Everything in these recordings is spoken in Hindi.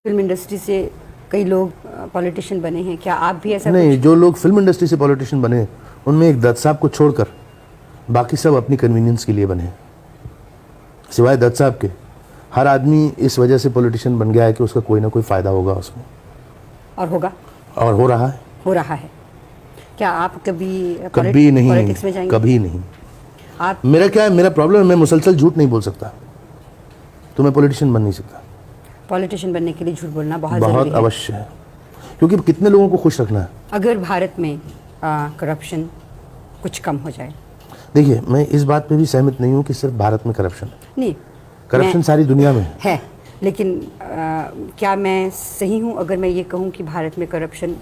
फिल्म इंडस्ट्री से कई लोग पॉलिटिशियन बने हैं, क्या आप भी ऐसा नहीं, जो लोग फिल्म इंडस्ट्री से पॉलिटिशियन बने उनमें एक दत्त साहब को छोड़कर बाकी सब अपनी कन्वीनियंस के लिए बने हैं। सिवाय दत्त साहब के हर आदमी इस वजह से पॉलिटिशियन बन गया है कि उसका कोई ना कोई फ़ायदा होगा उसमें, और होगा और हो रहा है। हो रहा है। क्या आप कभी कभी नहीं, पॉलिटिक्स में जाएंगे? कभी नहीं। आप मेरा क्या है, मेरा प्रॉब्लम है, मैं मुसलसल झूठ नहीं बोल सकता, तो मैं पॉलिटिशियन बन नहीं सकता। पॉलिटिशियन बनने के लिए झूठ बोलना बहुत बहुत ज़रूरी है। अवश्य है, क्योंकि कितने लोगों को खुश रखना है। अगर भारत में करप्शन कुछ कम हो जाए। देखिए, मैं इस बात पे भी सहमत नहीं हूँ कि सिर्फ भारत में करप्शन है। नहीं, करप्शन सारी दुनिया में है, लेकिन क्या मैं सही हूँ अगर मैं ये कहूँ कि भारत में करप्शन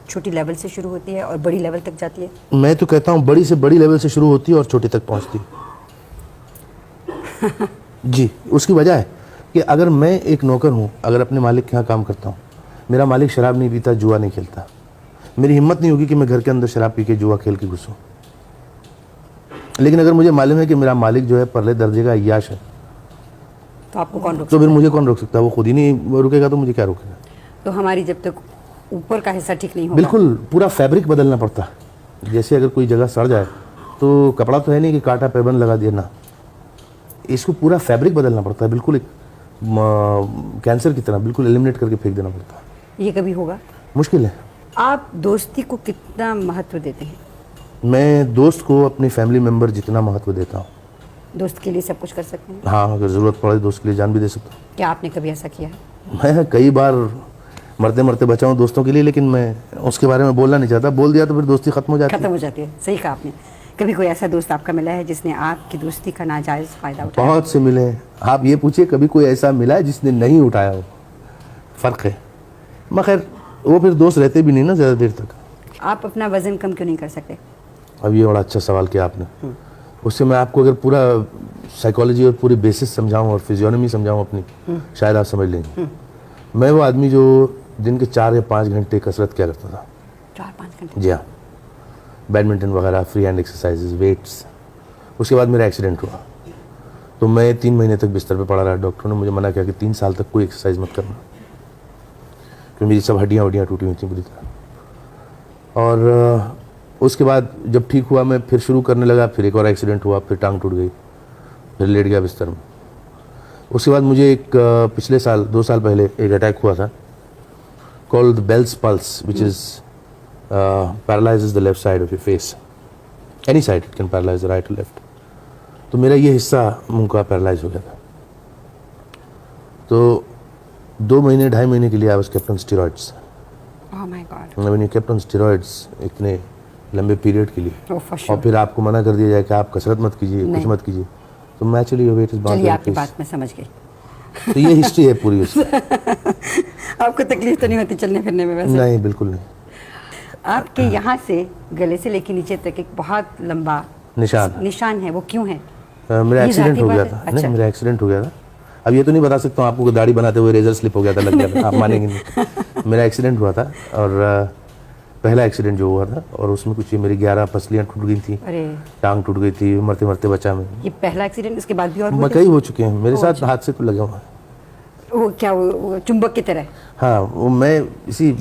छोटी लेवल से शुरू होती है और बड़ी लेवल तक जाती है? मैं तो कहता हूँ बड़ी से बड़ी लेवल से शुरू होती है और छोटी तक पहुँचती है। जी, उसकी वजह है कि अगर मैं एक नौकर हूँ, अगर अपने मालिक के यहाँ काम करता हूँ, मेरा मालिक शराब नहीं पीता, जुआ नहीं खेलता, मेरी हिम्मत नहीं होगी कि मैं घर के अंदर शराब पी के जुआ खेल के घुसूँ। लेकिन अगर मुझे मालूम है कि मेरा मालिक जो है परले दर्जे का अय्याश है, तो आपको कौन रोक तो फिर मुझे कौन रोक सकता है? वो खुद ही नहीं रुकेगा तो मुझे क्या रोकेगा? तो हमारी जब तक ऊपर का हिस्सा ठीक नहीं होगा। बिल्कुल, पूरा फैब्रिक बदलना पड़ता है। जैसे अगर कोई जगह सड़ जाए तो कपड़ा तो है नहीं कि काटा पैबंद लगा दिया ना, इसको पूरा फैब्रिक बदलना पड़ता है, बिल्कुल एक कैंसर की तरह बिल्कुल एलिमिनेट करके फेंक देना पड़ता है। ये कभी होगा? मुश्किल है। आप दोस्ती को कितना महत्व देते हैं? मैं दोस्त को अपनी फैमिली मेम्बर जितना महत्व देता हूँ। दोस्त के लिए सब कुछ कर सकते हैं? हाँ, अगर ज़रूरत पड़े दोस्त के लिए जान भी दे सकता हूँ। क्या आपने कभी ऐसा किया है? मैं कई बार मरते मरते बचा हूँ दोस्तों के लिए, लेकिन मैं उसके बारे में बोलना नहीं चाहता। बोल दिया तो फिर दोस्ती खत्म हो जाती है। खत्म हो जाती है। सही कहा आपने। कभी कोई ऐसा दोस्त आपका मिला है जिसने आपकी दोस्ती का नाजायज़ फ़ायदा उठाया? बहुत से मिले हैं। आप ये पूछिए कभी कोई ऐसा मिला है जिसने नहीं उठाया हो? फ़र्क है। मगर वो फिर दोस्त रहते भी नहीं ना ज़्यादा देर तक। आप अपना वज़न कम क्यों नहीं कर सकते? अब ये बड़ा अच्छा सवाल किया आपने। उससे मैं आपको अगर पूरा साइकोलॉजी और पूरी बेसिस समझाऊं और फिजियोनॉमी समझाऊं अपनी, शायद आप समझ लेंगे। मैं वो आदमी जो दिन के 4 या 5 घंटे कसरत किया करता था। 4-5 घंटे? जी हाँ, बैडमिंटन वगैरह, फ्री हैंड एक्सरसाइजेज, वेट्स। उसके बाद मेरा एक्सीडेंट हुआ तो मैं 3 महीने तक बिस्तर पे पड़ा रहा। डॉक्टरों ने मुझे मना किया कि 3 साल तक कोई एक्सरसाइज मत करना, क्योंकि मेरी सब हड्डियाँ टूटी हुई थी बुरी तरह। और उसके बाद जब ठीक हुआ मैं फिर शुरू करने लगा, फिर एक और एक्सीडेंट हुआ, फिर टांग टूट गई, फिर लेट गया बिस्तर में। उसके बाद मुझे एक पिछले साल 2 साल पहले एक अटैक हुआ था called Bell's palsy, which is paralyses the left side of your face, any side, it can paralyse the right और लेफ्ट। तो मेरा ये हिस्सा मुंह का पैरालाइज हो गया था। तो 2 महीने 2.5 महीने के लिए I was kept on steroids. Oh my God. When you kept on steroids इतने लंबे पीरियड के लिए, ओह फॉर और श्योर। फिर आपको मना कर दिया जाए कि आप कसरत मत कीजिए, कुछ नहीं। मत कीजिए, तो नेचुरली योर वेट इज चलिए, आपकी बाउंड। बात मैं समझ गई। तो ये हिस्ट्री है पूरी उसकी। आपको तकलीफ तो नहीं होती चलने फिरने में वैसे? नहीं, बिल्कुल नहीं। आपके यहाँ से गले से लेके नीचे तक एक बहुत लंबा निशान है, वो क्यों है? मेरा ये एक्सीडेंट जाती हो गया बात था। है? नहीं, अच्छा। मेरा एक्सीडेंट हो गया था। अब ये तो नहीं बता सकता हूँ आपको कि दाढ़ी बनाते हुए रेजर स्लिप हो गया था, लग गया था, आप मानेंगे नहीं। मेरा एक्सीडेंट हुआ था, और पहला एक्सीडेंट जो हुआ था, और उसमें कुछ मेरी 11 पसलियाँ टूट गई थी, अरे, टांग टूट गई थी, मरते मरते बचा मैं। ये पहला एक्सीडेंट? इसके बाद भी और हुए थे? कई हो चुके हैं मेरे साथ, हादसे तो लगे हुए हैं। वो क्या, वो चुंबक की तरह? हाँ, वो मैं इसी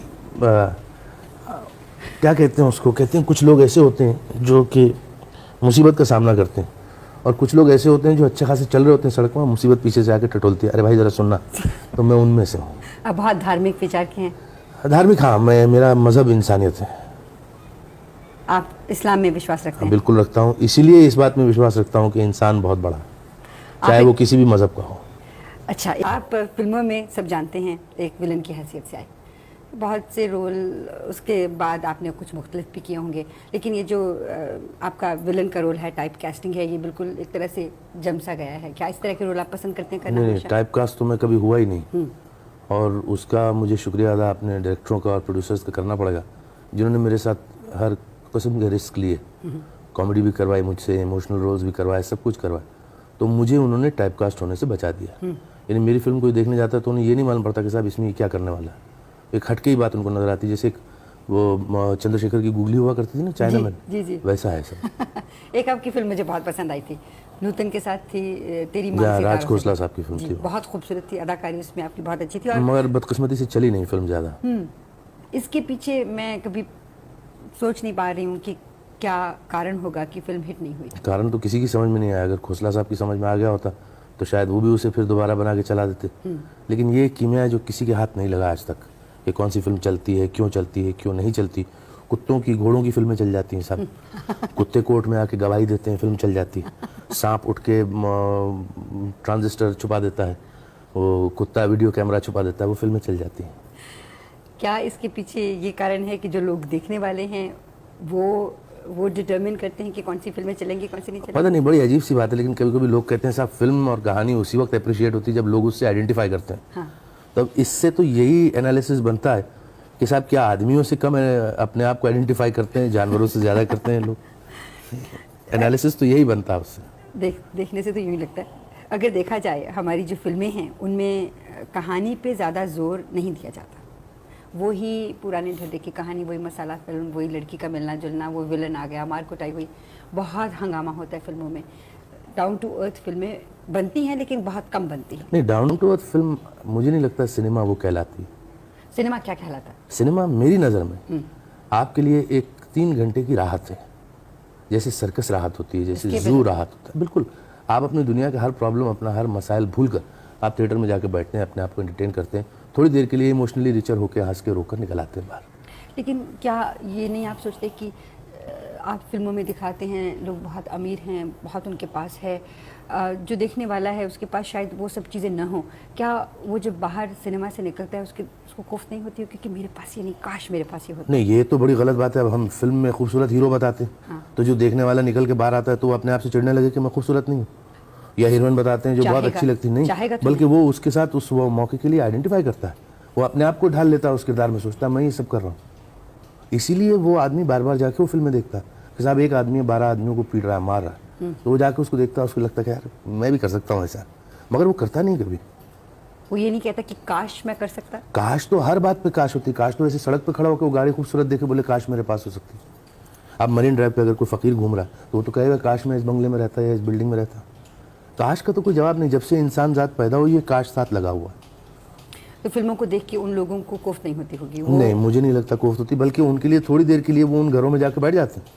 क्या कहते हैं उसको, कहते हैं कुछ लोग ऐसे होते हैं जो कि मुसीबत का सामना करते हैं, और कुछ लोग ऐसे होते हैं जो अच्छे खासे चल रहे होते हैं सड़क में, मुसीबत पीछे से आके टटोलती है, अरे भाई ज़रा सुनना। तो मैं उनमें से हूँ। अब बहुत धार्मिक विचार के हैं धार्मिक, हाँ, मेरा मज़हब इंसानियत है। आप? इस्लाम में विश्वास रखते हैं? बिल्कुल रखता हूँ। इसीलिए इस बात में विश्वास रखता हूँ कि इंसान बहुत बड़ा है, चाहे वो किसी भी मज़हब का हो। अच्छा, आप फिल्मों में सब जानते हैं एक विलन की हैसियत से आए, बहुत से रोल, उसके बाद आपने कुछ मुख्तलिफ भी किए होंगे, लेकिन ये जो आपका विलन का रोल है, टाइप कास्टिंग है, ये बिल्कुल एक तरह से जम सा गया है। क्या इस तरह के रोल आप पसंद करते हैं करना? नहीं, टाइप कास्ट तो मैं कभी हुआ ही नहीं, और उसका मुझे शुक्रिया अदा अपने डायरेक्टरों का और प्रोड्यूसर्स का करना पड़ेगा, जिन्होंने मेरे साथ हर किस्म के रिस्क लिए, कॉमेडी भी करवाई मुझसे, इमोशनल रोल्स भी करवाए, सब कुछ करवाए, तो मुझे उन्होंने टाइप कास्ट होने से बचा दिया। यानी मेरी फिल्म कोई देखने जाता है तो उन्हें ये नहीं मालूम पड़ता कि साहब इसमें ये क्या करने वाला है। एक हटके ही बात उनको नजर आती है, जैसे एक वो चंद्रशेखर की गूगली हुआ करती थी ना चाइना में, जी जी। वैसा है सब। एक आपकी फिल्म मुझे बहुत पसंद आई थी, नूतन के साथ थी तेरी या माँ से राज तारों खोसला से। साहब की फिल्म जी, थी वो। बहुत खूबसूरत थी, अदाकारी उसमें आपकी बहुत अच्छी थी। और मगर बदकिस्मती से चली नहीं फिल्म ज़्यादा। इसके पीछे मैं कभी सोच नहीं पा रही हूँ कि क्या कारण होगा कि फिल्म हिट नहीं हुई। कारण तो किसी की समझ में नहीं आया। अगर खोसला साहब की समझ में आ गया होता तो शायद वो भी उसे फिर दोबारा बना के चला देते। लेकिन ये कीमिया है जो किसी के हाथ नहीं लगा आज तक, कि कौन सी फिल्म चलती है, क्यों नहीं चलती। कुत्तों की, घोड़ों की फिल्में चल जाती हैं सब। कुत्ते कोर्ट में आके गवाही देते हैं, फिल्म चल जाती है। सांप उठ के ट्रांजिस्टर छुपा देता है, वो कुत्ता वीडियो कैमरा छुपा देता है, वो फिल्में चल जाती हैं। क्या इसके पीछे ये कारण है कि जो लोग देखने वाले हैं वो डिटरमिन करते हैं कि कौन सी फिल्में चलेंगी, कौन सी नहीं चलेंगी? पता नहीं, बड़ी अजीब सी बात है। लेकिन कभी कभी लोग कहते हैं साहब फिल्म और कहानी उसी वक्त अप्रिशिएट होती है जब लोग उससे आइडेंटिफाई करते हैं। हाँ। तब इससे तो यही एनालिसिस बनता है कि साहब क्या आदमियों से कम अपने आप को आइडेंटिफाई करते हैं, जानवरों से ज़्यादा करते हैं लोग। एनालिसिस तो यही बनता है उससे। देखने से तो यूँ ही लगता है। अगर देखा जाए हमारी जो फिल्में हैं उनमें कहानी पे ज़्यादा जोर नहीं दिया जाता। वही पुराने ढर्रे की कहानी, वही मसाला फिल्म, वही लड़की का मिलना जुलना, वो विलन आ गया, मार कुटाई हुई, बहुत हंगामा होता है फिल्मों में। डाउन टू अर्थ फिल्में बनती हैं लेकिन बहुत कम बनती हैं। नहीं, डाउन टू अर्थ फिल्म मुझे नहीं लगता सिनेमा वो कहलाती। सिनेमा क्या कहलाता है? सिनेमा मेरी नज़र में आपके लिए एक 3 घंटे की राहत है, जैसे सर्कस राहत होती है, जैसे जू राहत होता है। बिल्कुल, आप अपनी दुनिया के हर प्रॉब्लम, अपना हर मसाइल भूल कर आप थिएटर में जाके बैठते हैं, अपने आप को एंटरटेन करते हैं, थोड़ी देर के लिए इमोशनली रिचर होकर हंस के रोकर निकल आते हैं बाहर। लेकिन क्या ये नहीं आप सोचते कि आप फिल्मों में दिखाते हैं लोग बहुत अमीर हैं, बहुत उनके पास है, जो देखने वाला है उसके पास शायद वो सब चीज़ें न हो, क्या वो जब बाहर सिनेमा से निकलता है उसको कोफ नहीं होती हो कि मेरे पास ये नहीं, काश मेरे पास ये होता? नहीं, ये तो बड़ी गलत बात है। अब हम फिल्म में खूबसूरत हीरो बताते हैं, हाँ। तो जो देखने वाला निकल के बाहर आता है तो वो अपने आप से चिढ़ने लगे कि मैं खूबसूरत नहीं हूँ। या हीरोइन बताते हैं जो बहुत अच्छी लगती नहीं, बल्कि वो उसके साथ उस वो मौके के लिए आइडेंटिफाई करता है, वो अपने आप को ढाल लेता है उस किरदार में, सोचता है मैं ये सब कर रहा हूँ। इसीलिए वो आदमी बार बार जाके वो फिल्में देखता है कि साहब एक आदमी 12 आदमियों को पीट रहा है, मार रहा है, तो वो जाके उसको देखता है, उसको लगता है कि यार मैं भी कर सकता हूँ ऐसा, मगर वो करता नहीं कभी। वो ये नहीं कहता कि काश मैं कर सकता। काश तो हर बात पे काश होती है। काश तो ऐसे सड़क पे खड़ा होकर वो गाड़ी खूबसूरत देखे बोले काश मेरे पास हो सकती। अब मरीन ड्राइव पे अगर कोई फकीर घूम रहा है तो वो तो कहेगा काश मैं इस बंगले में रहता या इस बिल्डिंग में रहता। काश का तो कोई जवाब नहीं। जब से इंसान जात पैदा हुई है काश साथ लगा हुआ है। तो फिल्मों को देख के उन लोगों को कोफ्त नहीं होती होगी? नहीं, मुझे नहीं लगता कोफ्त होती, बल्कि उनके लिए थोड़ी देर के लिए वो उन घरों में जाकर बैठ जाते हैं,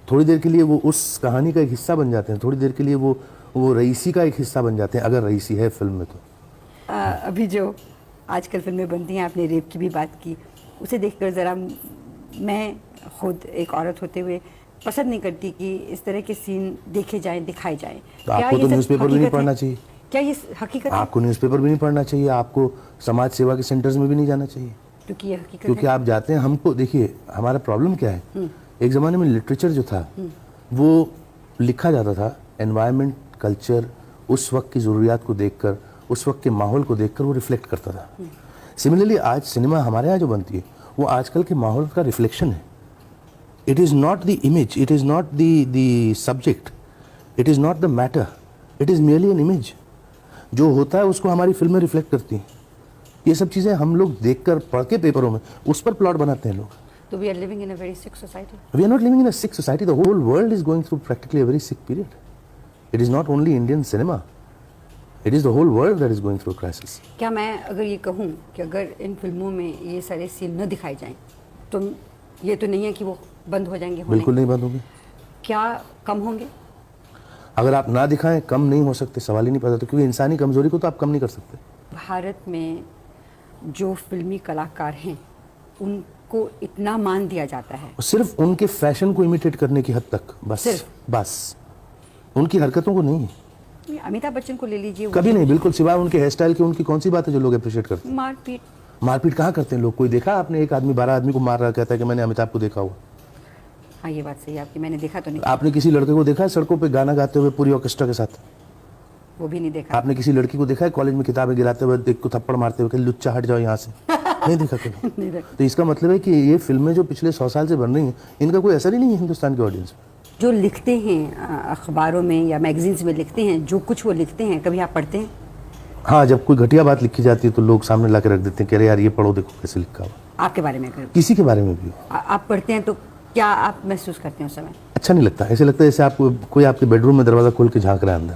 थोड़ी देर के लिए वो उस कहानी का एक हिस्सा बन जाते हैं, थोड़ी देर के लिए वो रईसी का एक हिस्सा बन जाते हैं, अगर रईसी है फिल्म में तो। अभी जो आजकल फिल्में बनती हैं, आपने रेप की भी बात की, उसे देखकर ज़रा मैं खुद एक औरत होते हुए पसंद नहीं करती कि इस तरह के सीन देखे जाएं, दिखाए जाएं। तो आपको तो न्यूज़पेपर भी नहीं पढ़ना चाहिए। क्या ये हकीकत है? आपको न्यूज़पेपर भी नहीं पढ़ना चाहिए, आपको समाज सेवा के सेंटर्स में भी नहीं जाना चाहिए, क्योंकि ये हकीकत क्योंकि आप जाते हैं। हमको देखिए हमारा प्रॉब्लम क्या है, एक ज़माने में लिटरेचर जो था वो लिखा जाता था एनवायरनमेंट, कल्चर, उस वक्त की ज़रूरियात को देखकर, उस वक्त के माहौल को देखकर वो रिफ्लेक्ट करता था। सिमिलरली आज सिनेमा हमारे यहाँ जो बनती है वो आजकल के माहौल का रिफ्लेक्शन है। It is not the image, it is not the subject, it is not the matter, it is merely an image. जो होता है उसको हमारी फिल्में रिफ्लेक्ट करती हैं। ये सब चीज़ें हम लोग देखकर पढ़ के पेपरों में उस पर प्लॉट बनाते हैं लोग। तो we are living in a very sick society. We are not living in a sick society, the whole world is going through practically a very sick period. It is not only Indian cinema, it is the whole world that is going through crisis. क्या मैं अगर ये कहूँ कि अगर इन फिल्मों में ये सारे सीन न दिखाए जाएं तो ये तो नहीं है कि वो बंद हो जाएंगे? बिल्कुल नहीं बंद होंगे। क्या कम होंगे? अगर आप ना दिखाएं कम नहीं हो सकते, सवाल ही नहीं पैदा, तो क्योंकि इंसानी कमजोरी को तो आप कम नहीं कर सकते। भारत में जो फिल्मी कलाकार हैं उनको इतना मान दिया जाता है सिर्फ उनके फैशन को इमिटेट करने की हद तक, बस उनकी हरकतों को नहीं। अमिताभ बच्चन को ले लीजिए, कभी नहीं, बिल्कुल, सिवाय उनके हेयर स्टाइल की उनकी कौन सी बात है जो लोग अप्रिशिएट करते हैं? मारपीट कहाँ करते हैं लोग? कोई देखा आपने एक आदमी 12 आदमी को मार रहा कहता है कि मैंने अमिताभ को देखा हुआ? हाँ, ये बात सही है आपकी, मैंने देखा तो नहीं। आपने किसी लड़के को देखा है सड़कों पे गाना गाते हुए पूरी ऑर्केस्ट्रा के साथ? वो भी नहीं देखा। आपने किसी लड़की को देखा है कॉलेज में किताबें गिराते हुए, एक को थप्पड़ मारते हुए कि लुच्चा हट जाओ यहाँ से? नहीं देखा कभी। तो इसका मतलब है कि ये फिल्में जो पिछले 100 साल से बन रही हैं इनका कोई असर ही नहीं है हिंदुस्तान के ऑडियंस में। जो लिखते हैं अखबारों में या मैगजीन्स में लिखते हैं, जो कुछ वो लिखते हैं, कभी आप पढ़ते हैं? हाँ, जब कोई घटिया बात लिखी जाती है तो लोग सामने ला के रख देते हैं कि अरे यार ये पढ़ो, देखो कैसे लिखा हुआ। आपके बारे में? किसी के बारे में भी आप पढ़ते हैं तो क्या आप महसूस करते हैं उस समय? अच्छा नहीं लगता। ऐसे लगता है जैसे आपको कोई आपके बेडरूम में दरवाज़ा खोल के झांक रहा है अंदर।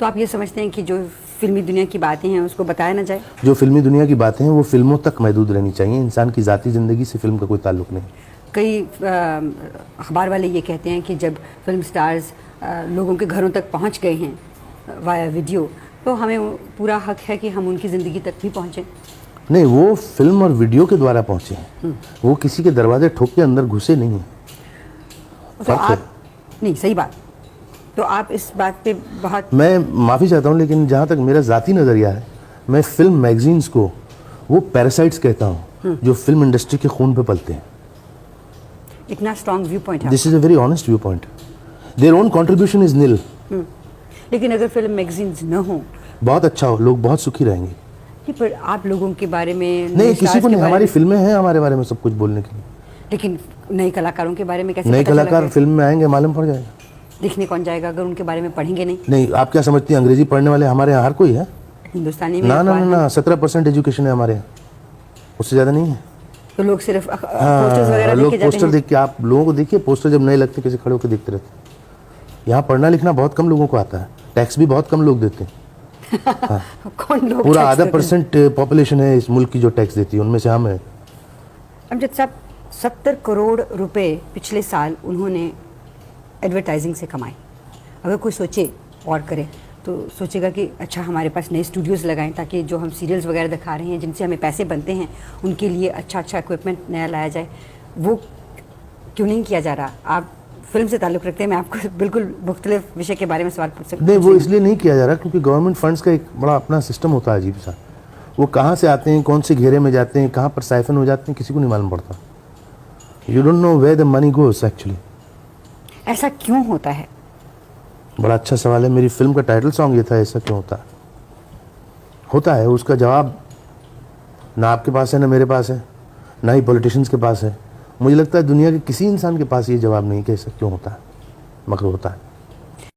तो आप ये समझते हैं कि जो फिल्मी दुनिया की बातें हैं उसको बताया ना जाए? जो फिल्मी दुनिया की बातें हैं वो फिल्मों तक महदूद रहनी चाहिए, इंसान की ज़ाती ज़िंदगी से फिल्म का कोई ताल्लुक नहीं। कई अखबार वाले ये कहते हैं कि जब फिल्म स्टार्स लोगों के घरों तक पहुंच गए हैं वाया वीडियो, तो हमें पूरा हक है कि हम उनकी ज़िंदगी तक भी पहुंचें। नहीं, वो फिल्म और वीडियो के द्वारा पहुंचे हैं, वो किसी के दरवाजे ठोक के अंदर घुसे नहीं हैं। तो आप नहीं, सही बात। तो आप इस बात पे बहुत, मैं माफ़ी चाहता हूँ लेकिन जहाँ तक मेरा ज़ाती नज़रिया है, मैं फिल्म मैगजीन्स को वो पैरासाइट्स कहता हूँ जो फिल्म इंडस्ट्री के खून पे पलते हैं। इतना स्ट्रॉन्ग व्यू पॉइंट है। This is a very honest viewpoint. Their own contribution is nil. लेकिन अगर फिल्म मैगजीन्स न हो, बहुत अच्छा हो, लोग बहुत सुखी रहेंगे। कि पर आप लोगों के बारे में नहीं, किसी को नहीं, हमारी फिल्में हैं हमारे बारे में सब कुछ बोलने के लिए। लेकिन नए कलाकारों के बारे में कैसे नए पता चला कलाकार फिल्म में आएंगे, मालूम पड़ जाएगा। दिखने कौन जाएगा अगर उनके बारे में पढ़ेंगे नहीं? नहीं, आप क्या समझती हैं अंग्रेजी पढ़ने वाले हमारे यहाँ हर कोई है? हिंदुस्तानी में ना ना अखबार ना, है। 17% एजुकेशन है हमारे यहाँ, उससे ज़्यादा नहीं है। तो लोग सिर्फ पोस्टर्स वगैरह देख लोग के जाते पोस्टर हैं। देख के, आप लोगों को देखिए पोस्टर जब नए लगते कैसे खड़े होकर देखते रहते हैं। यहाँ पढ़ना लिखना बहुत कम लोगों को आता है, टैक्स भी बहुत कम लोग देते हैं। कौन लोग पूरा टैक्स आधा देते हैं? % पॉपुलेशन है इस मुल्क की जो टैक्स देती है, उनमें से हम हैं। अमजद साहब, 70 करोड़ रुपए पिछले साल उन्होंने एडवर्टाइजिंग से कमाए। अगर कोई सोचे और करे तो सोचेगा कि अच्छा हमारे पास नए स्टूडियोज़ लगाएं ताकि जो हम सीरियल्स वगैरह दिखा रहे हैं जिनसे हमें पैसे बनते हैं उनके लिए अच्छा अच्छा इक्विपमेंट नया लाया जाए। वो क्यों नहीं किया जा रहा? आप फिल्म से ताल्लुक़ रखते हैं, मैं आपको बिल्कुल मुख्तलिफ विषय के बारे में सवाल पूछ सकती नहीं, वो इसलिए नहीं किया जा रहा क्योंकि गवर्नमेंट फंड्स का एक बड़ा अपना सिस्टम होता है अजीब सा। वो कहाँ से आते हैं, कौन से घेरे में जाते हैं, कहाँ पर साइफन हो जाते हैं, किसी को नहीं मालूम पड़ता। You don't know where the money goes actually. ऐसा क्यों होता है? बड़ा अच्छा सवाल है। मेरी फिल्म का टाइटल सॉन्ग ये था, ऐसा क्यों होता है। उसका जवाब ना आपके पास है, ना मेरे पास है, ना ही पॉलिटिशियंस के पास है। मुझे लगता है दुनिया के किसी इंसान के पास ये जवाब नहीं कि ऐसा क्यों होता है, मगर होता है।